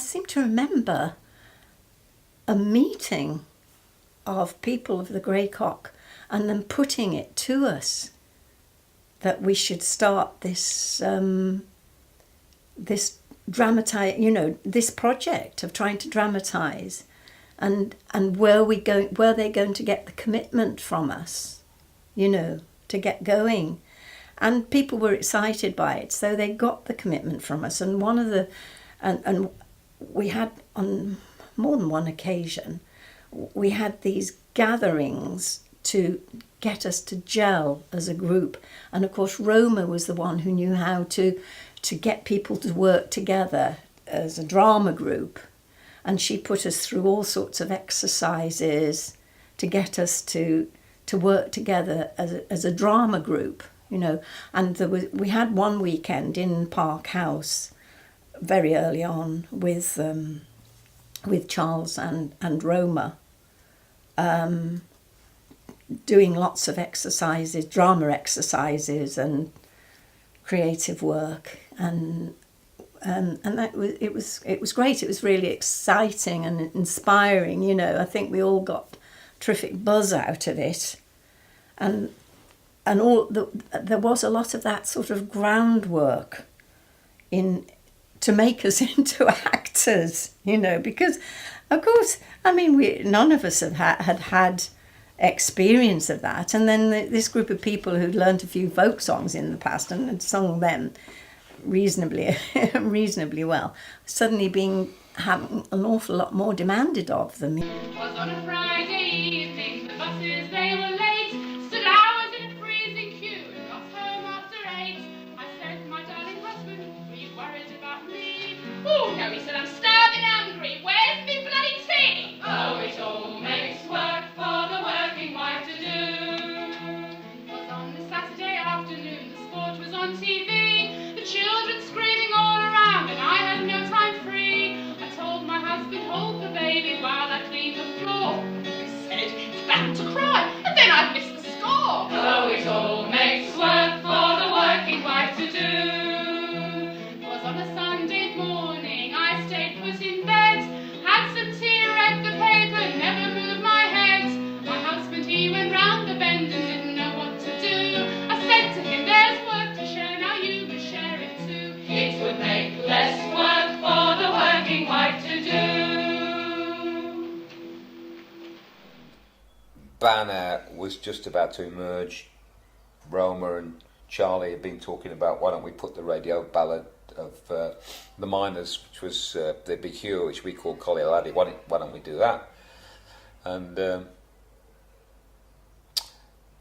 seem to remember a meeting of people of the Grey Cock and them putting it to us that we should start this this this project of trying to dramatise, and were they going to get the commitment from us, to get going. And people were excited by it, so they got the commitment from us. And and we had, on more than one occasion, we had these gatherings to get us to gel as a group. And of course, Roma was the one who knew how to get people to work together as a drama group. And she put us through all sorts of exercises to get us to work together as a drama group. And we had one weekend in Park House very early on with Charles and Roma, doing lots of exercises, drama exercises and creative work, and that it was great. It was really exciting and inspiring. I think we all got terrific buzz out of it, and there was a lot of that sort of groundwork to make us into actors, because, of course, none of us had experience of that. And then this group of people who'd learnt a few folk songs in the past and had sung them reasonably well, suddenly having an awful lot more demanded of them. It was on a Friday evening, the buses, they were late, stood hours in a freezing queue and got home after 8. I said, my darling husband, were you worried about me? Oh no, he said, I'm starving hungry, where's the bloody tea? Oh, it all makes work for the working wife to do. It was on the Saturday afternoon, the sport was on TV, the children screaming all around and I had no time free. I told my husband, hold the baby while I clean the floor. He said, it's bound to cry, and then I'd miss the score. Oh, it all makes work for the working wife to do. It was on a Sunday morning, I stayed put in bed, had some tea, read the paper, never moved my head. My husband, he went round the bend and didn't know what to do. I said to him, there's work to share, now you must share it too. It would make less work for the working wife to do. Banner was just about to emerge. Roma and Charlie had been talking about, why don't we put the radio ballad of the Miners, which was the Big Hugh, which we call Collie Laddie, why don't we do that? And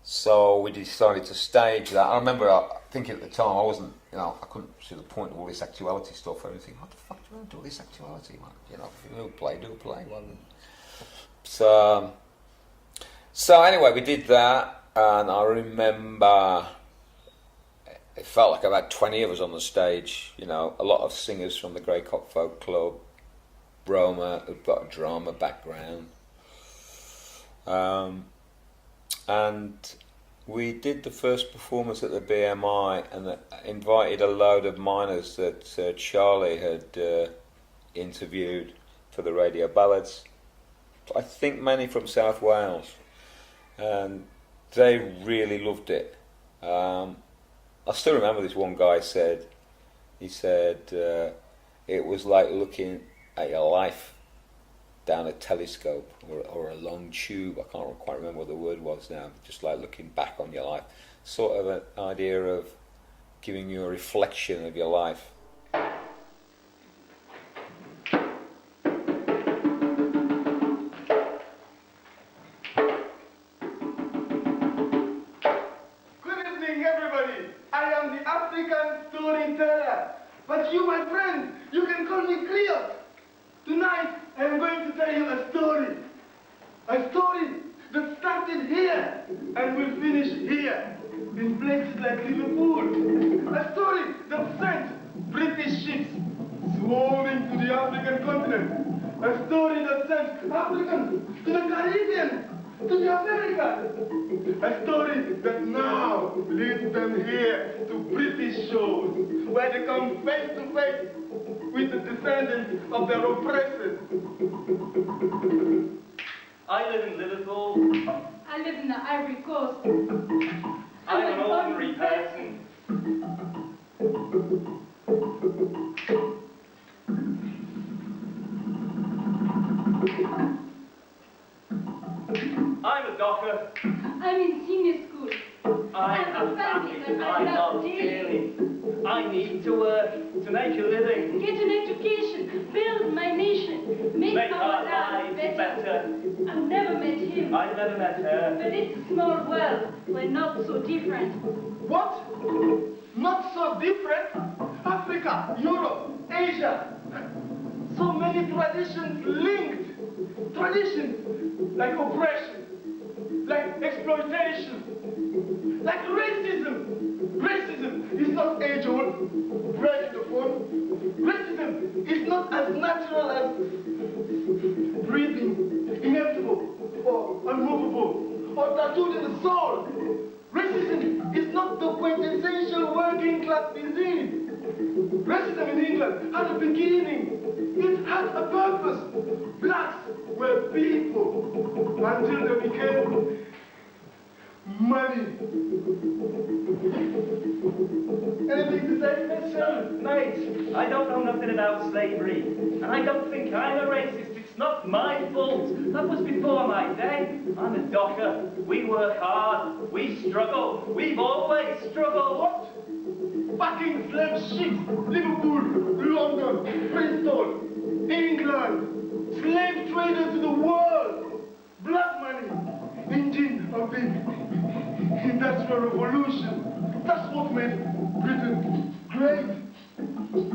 so we decided to stage that. I remember thinking at the time, I couldn't see the point of all this actuality stuff or anything. What the fuck do you want to do all this actuality, man? If you do a play. Well, so anyway, we did that, and I remember it felt like about 20 of us on the stage, a lot of singers from the Grey Cock Folk Club, Roma, who'd got a drama background, and we did the first performance at the BMI and invited a load of miners that Charlie had interviewed for the radio ballads, I think mainly from South Wales, and they really loved it. I still remember this one guy said, it was like looking at your life down a telescope or a long tube. I can't quite remember what the word was now, just like looking back on your life. Sort of an idea of giving you a reflection of your life. But you, my friend, you can call me Cleo. Tonight, I am going to tell you a story. A story that started here and will finish here, in places like Liverpool. A story that sent British ships swarming to the African continent. A story that sent Africans to the Caribbean, to the Americas. A story that now leads them here to British shores, where they come face to face with the descendants of their oppressors. I live in Liverpool. I live in the Ivory Coast. I'm an ordinary person. I'm a docker. I'm in senior school. I have a family that I love dearly. I need to work to make a living. Get an education, build my nation, make our lives better. I've never met him, I've never met her. but it's a small world. We're not so different. What? Not so different? Africa, Europe, Asia. So many traditions linked. Traditions like oppression, like exploitation, like racism. Racism is not age-old, bred in the phone. Racism is not as natural as breathing, inevitable, or unmovable, or tattooed in the soul. Racism is not the quintessential working class disease. Racism in England had a beginning. It had a purpose. Blacks were people until they became money. Anything to say? Yes, sir, mate, I don't know nothing about slavery, and I don't think I'm a racist. It's not my fault. That was before my day. I'm a docker. We work hard. We struggle. We've always struggled. What? Fucking slave ships, Liverpool, London, Bristol, England, slave traders to the world, black money, engine of the Industrial Revolution. That's what made Britain great.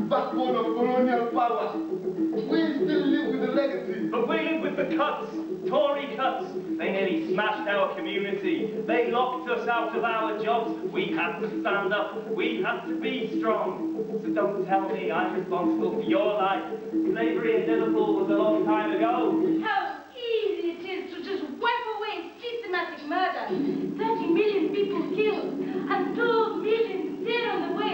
Backbone of colonial power. We still live with the legacy. But we live with the cuts, Tory cuts. They nearly smashed our community. They locked us out of our jobs. We had to stand up. We had to be strong. So don't tell me I'm responsible for your life. Slavery in Liverpool was a long time ago. How easy it is to just wipe away systematic murder. 30 million people killed, and 12 million dead on the way.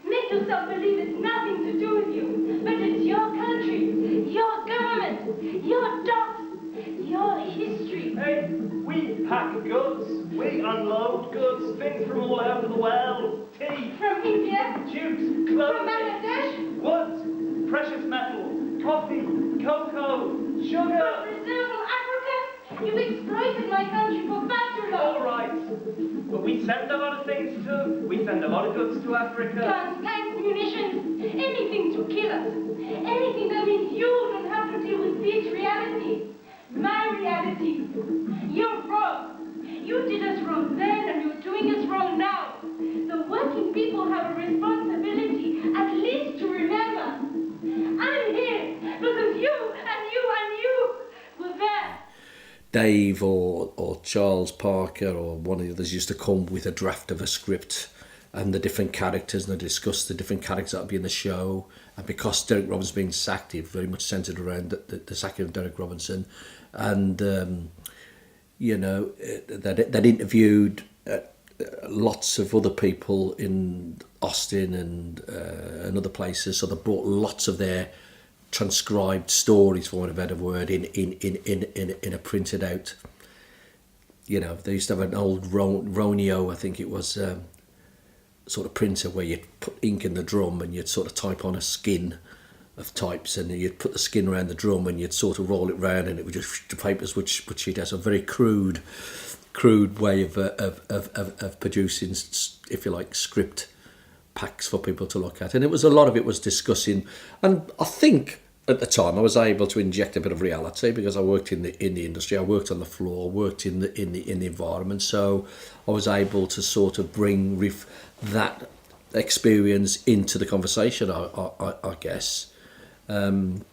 Make yourself believe it's nothing to do with you, but it's your country, your government, your docks, your history. Hey, we pack goods. We unload goods. Things from all over the world. Tea, From India, jute, from clothing, Bangladesh, wood, precious metals, coffee, cocoa, from sugar. Brazil, from Africa. You've exploited my country for far too long. All right. But we send a lot of things too. We send a lot of goods to Africa. Guns, tanks, munitions, anything to kill us. Anything that means you don't have to deal with this reality. My reality. You're wrong. You did us wrong then and you're doing us wrong now. The working people have a responsibility at least to remember. I'm here because you were there. Dave or Charles Parker or one of the others used to come with a draft of a script and the different characters, and they discussed the different characters that would be in the show. And because Derek Robinson being sacked, it very much centred around the sacking of Derek Robinson. And, you know, they'd interviewed lots of other people in Austin and other places, so they brought lots of their transcribed stories, for want of a better word, in a printed out. You know, they used to have an old Roneo, I think it was, sort of printer where you'd put ink in the drum and you'd sort of type on a skin of types, and you'd put the skin around the drum and you'd sort of roll it round, and it would just the papers would sheet out. So a very crude way of producing, if you like, script packs for people to look at. And a lot of it was discussing, and I think at the time I was able to inject a bit of reality because I worked in the industry, I worked on the floor, worked in the environment, so I was able to sort of bring that experience into the conversation, I guess. And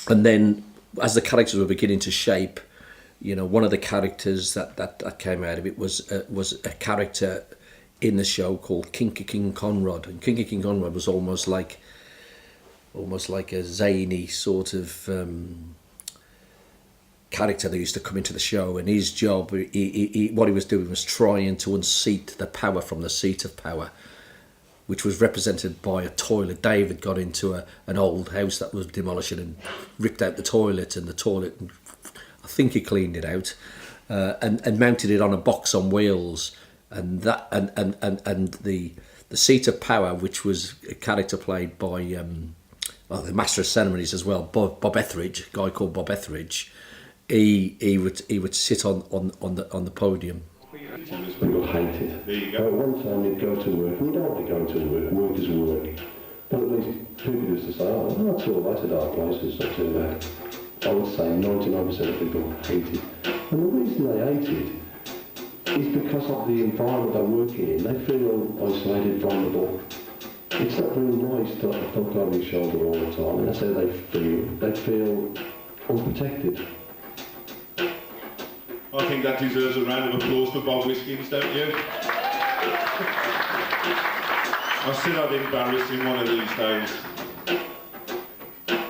then as the characters were beginning to shape, you know, one of the characters that came out of it was a character in the show called Kinky King Conrad, and Kinky King Conrad was almost like a zany sort of character that used to come into the show, and his job, what he was doing was trying to unseat the power from the seat of power, which was represented by a toilet. David got into an old house that was demolishing and ripped out the toilet, and the toilet, I think he cleaned it out, and mounted it on a box on wheels, and that and the seat of power, which was a character played by the Master of Ceremonies as well, Bob Etheridge, a guy called Bob Etheridge. He would sit on the podium. We got hated. There you go. One time you'd go to work, and you don't want to go to work, work is work. But at least people used to say, oh, that's all right at our place, it's not too bad. I would say 99% of people hated. And the reason they hated is because of the environment they're working in. They feel isolated, vulnerable. It's not very nice to have a thump over your shoulder all the time, and that's how they feel. They feel unprotected. I think that deserves a round of applause for Bob Whiskins, don't you? I said I'd embarrass him one of these days.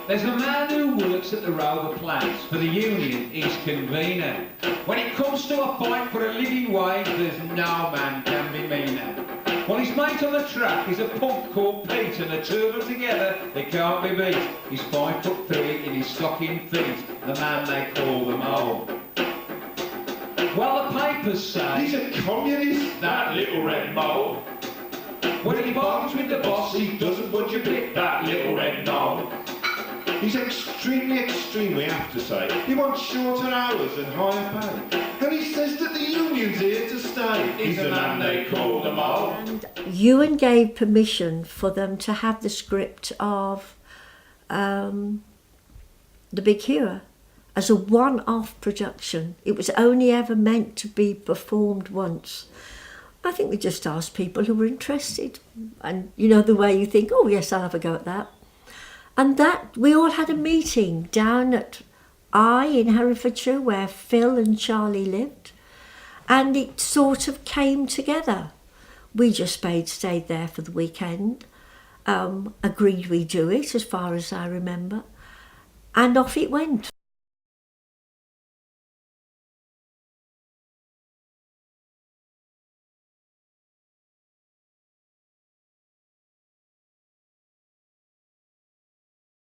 There's a man who works at the Rover plants for the union, he's convener. When it comes to a fight for a living wage, there's no man can be meaner. Well, his mate on the track is a punk called Pete, and the two of them together, they can't be beat. He's 5'3" in his stocking feet, the man they call the mole. Well, the papers say He's a communist, that little red mole. When he bargains with the boss, he doesn't budge a bit, that little red mole. He's extremely extreme, we have to say. He wants shorter hours and higher pay. And he says that the union's here to stay. He's the man they call the mole. And Ewan gave permission for them to have the script of The Big Hero as a one-off production. It was only ever meant to be performed once. I think we just asked people who were interested. And you know the way you think, oh yes, I'll have a go at that. And that, we all had a meeting down at in Herefordshire, where Phil and Charlie lived. And it sort of came together. We just stayed there for the weekend, agreed we do it as far as I remember. And off it went.